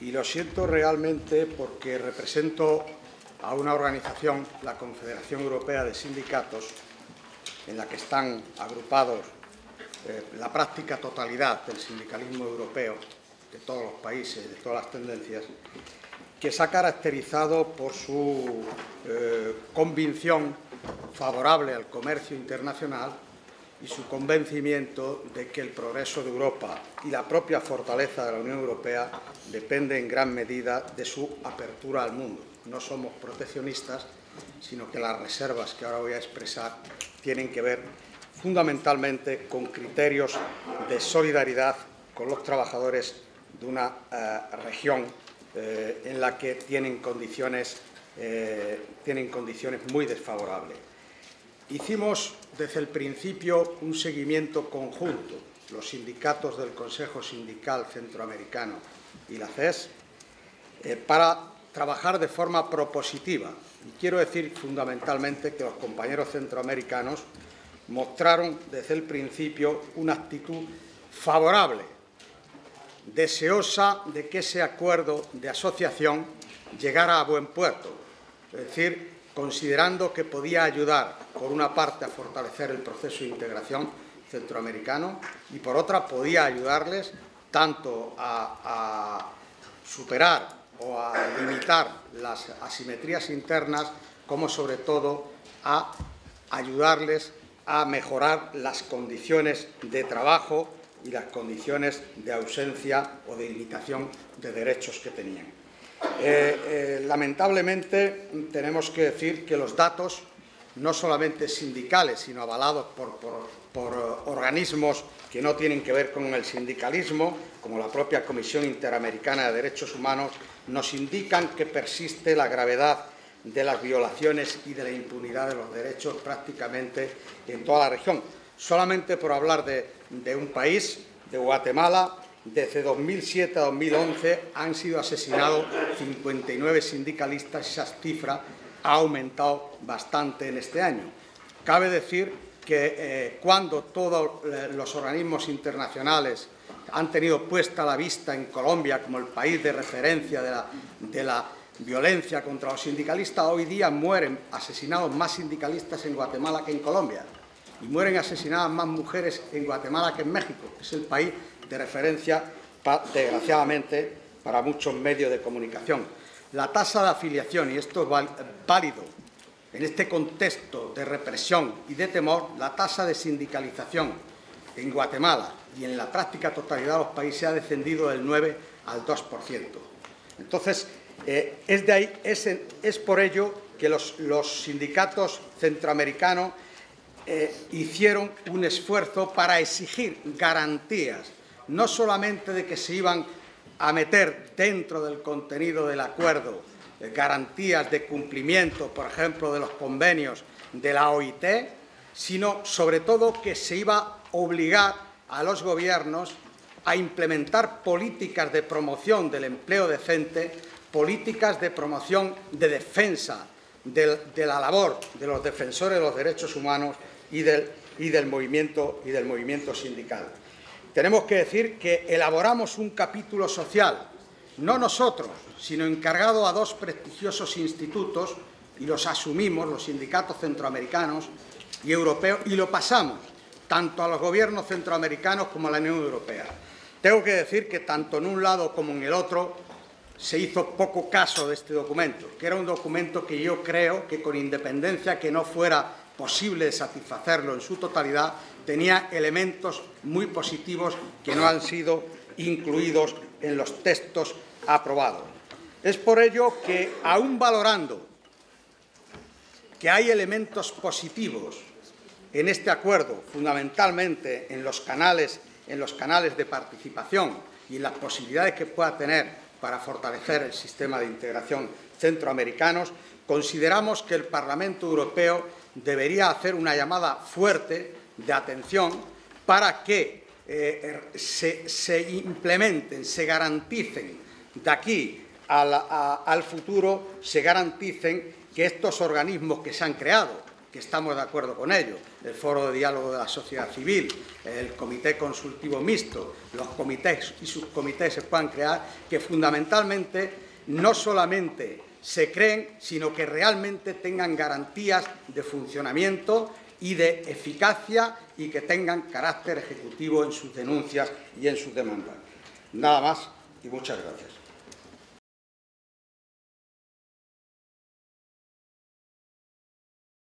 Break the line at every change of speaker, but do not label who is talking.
y lo siento realmente porque represento a una organización, la Confederación Europea de Sindicatos, en la que están agrupados la práctica totalidad del sindicalismo europeo, de todos los países, de todas las tendencias, que se ha caracterizado por su convicción favorable al comercio internacional y su convencimiento de que el progreso de Europa y la propia fortaleza de la Unión Europea depende en gran medida de su apertura al mundo. No somos proteccionistas, sino que las reservas que ahora voy a expresar tienen que ver fundamentalmente con criterios de solidaridad con los trabajadores de una región en la que tienen condiciones muy desfavorables. Hicimos desde el principio un seguimiento conjunto, los sindicatos del Consejo Sindical Centroamericano y la CES, para trabajar de forma propositiva. Y quiero decir fundamentalmente que los compañeros centroamericanos mostraron desde el principio una actitud favorable, deseosa de que ese acuerdo de asociación llegara a buen puerto, es decir, considerando que podía ayudar, por una parte, a fortalecer el proceso de integración centroamericano y, por otra, podía ayudarles tanto a superar o a limitar las asimetrías internas como, sobre todo, a ayudarles a mejorar las condiciones de trabajo y las condiciones de ausencia o de limitación de derechos que tenían. Lamentablemente, tenemos que decir que los datos, no solamente sindicales, sino avalados por organismos que no tienen que ver con el sindicalismo, como la propia Comisión Interamericana de Derechos Humanos, nos indican que persiste la gravedad de las violaciones y de la impunidad de los derechos prácticamente en toda la región. Solamente por hablar de un país, de Guatemala, desde 2007 a 2011 han sido asesinados 59 sindicalistas y esa cifra ha aumentado bastante en este año. Cabe decir que cuando todos los organismos internacionales han tenido puesta la vista en Colombia como el país de referencia de la violencia contra los sindicalistas, hoy día mueren asesinados más sindicalistas en Guatemala que en Colombia y mueren asesinadas más mujeres en Guatemala que en México, que es el país de referencia, desgraciadamente, para muchos medios de comunicación. La tasa de afiliación, y esto es válido en este contexto de represión y de temor, la tasa de sindicalización en Guatemala y en la práctica totalidad de los países ha descendido del 9 al 2%. Entonces, es por ello que los sindicatos centroamericanos hicieron un esfuerzo para exigir garantías, no solamente de que se iban a meter dentro del contenido del acuerdo garantías de cumplimiento, por ejemplo, de los convenios de la OIT, sino sobre todo que se iba a obligar a los gobiernos a implementar políticas de promoción del empleo decente, políticas de promoción de defensa de la labor de los defensores de los derechos humanos y del movimiento sindical. Tenemos que decir que elaboramos un capítulo social, no nosotros, sino encargado a dos prestigiosos institutos, y los asumimos, los sindicatos centroamericanos y europeos, y lo pasamos tanto a los gobiernos centroamericanos como a la Unión Europea. Tengo que decir que tanto en un lado como en el otro se hizo poco caso de este documento, que era un documento que yo creo que, con independencia que no fuera posible satisfacerlo en su totalidad, tenía elementos muy positivos que no han sido incluidos en los textos aprobados. Es por ello que, aún valorando que hay elementos positivos en este acuerdo, fundamentalmente en los canales de participación y en las posibilidades que pueda tener para fortalecer el sistema de integración centroamericanos, consideramos que el Parlamento Europeo debería hacer una llamada fuerte de atención para que se implementen, se garanticen de aquí al futuro, se garanticen que estos organismos que se han creado, que estamos de acuerdo con ello, el Foro de Diálogo de la Sociedad Civil, el Comité Consultivo Mixto, los comités y subcomités se puedan crear, que fundamentalmente no solamente se creen, sino que realmente tengan garantías de funcionamiento y de eficacia y que tengan carácter ejecutivo en sus denuncias y en sus demandas. Nada más y muchas gracias.